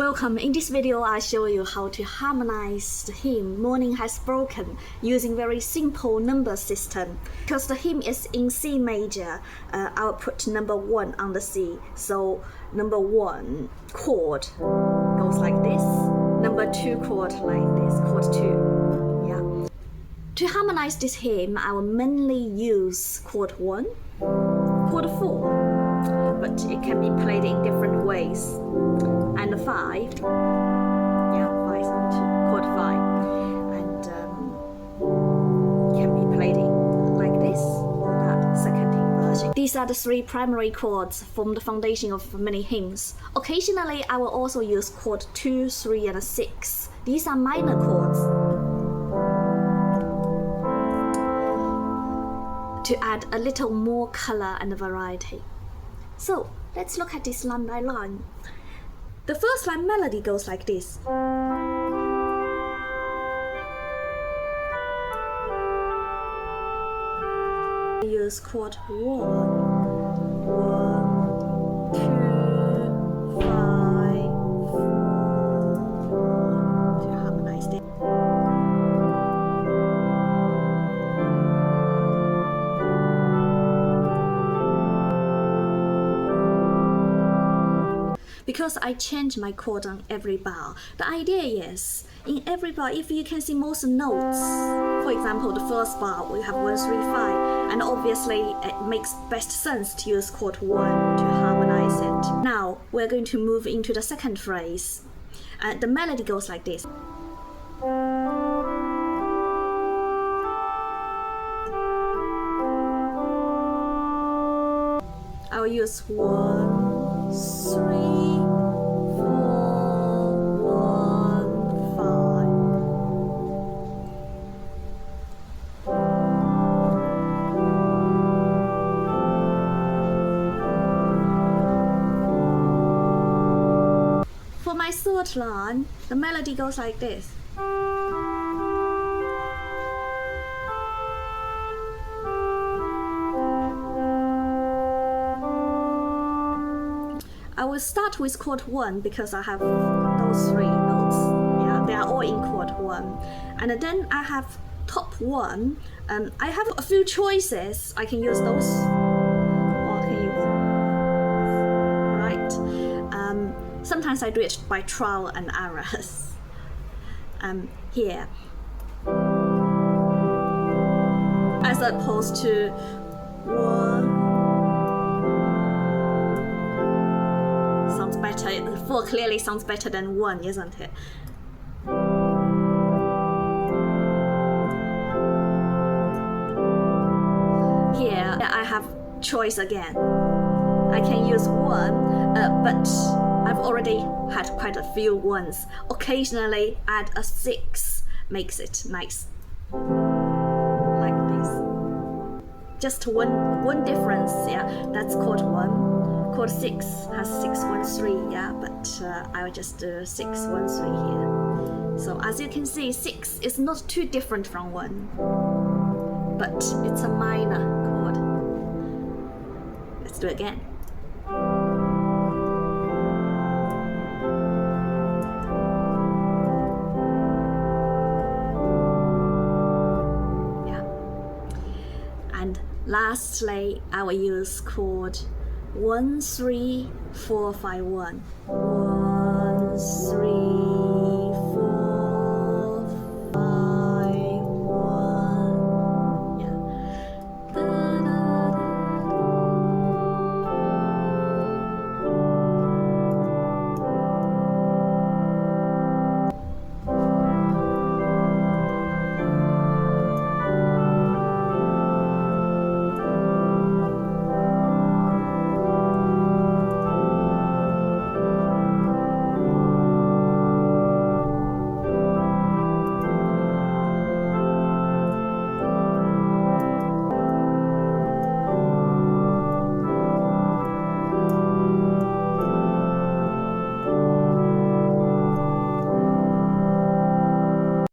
Welcome. In this video, I show you how to harmonize the hymn Morning Has Broken using very simple number system. Because the hymn is in C major, I'll put number 1 on the C. So number 1 chord goes like this. Number 2 chord like this, chord 2. Yeah. To harmonize this hymn, I will mainly use chord 1, chord 4, but it can be played in different ways. And 5, yeah, 5 chord 5, and can be played in like this or that second inversion. These are the 3 primary chords form the foundation of many hymns. Occasionally, I will also use chord 2, 3, and 6. These are minor chords to add a little more color and variety. So let's look at this line by line. The first line melody goes like this. Use chord 1, 1, 2, 5, 4 to harmonize it. Because I change my chord on every bar, the idea is, in every bar, if you can see most notes, for example, the first bar, we have 1, 3, 5, and obviously it makes best sense to use chord 1 to harmonize it. Now, we're going to move into the second phrase. The melody goes like this. I'll use 1, 3, 4, 1, 5. For my third line, the melody goes like this. I will start with chord 1 because I have those 3 notes. Yeah, they are all in chord 1. And then I have top 1. I have a few choices. I can use those, or I can use, right? Sometimes I do it by trial and errors. Here, as opposed to 1. Sounds better. 4 clearly sounds better than 1, isn't it? Here, I have choice again. I can use 1, but I've already had quite a few 1s. Occasionally, add a 6 makes it nice. Like this. Just one difference, yeah. That's chord 1. Chord 6 has 6, 1, 3, yeah, but I will just do 6, 1, 3 here. So as you can see, 6 is not too different from 1, but it's a minor chord. Let's do it again. Yeah. And lastly, I will use chord 1, 3, 4, 5, 1.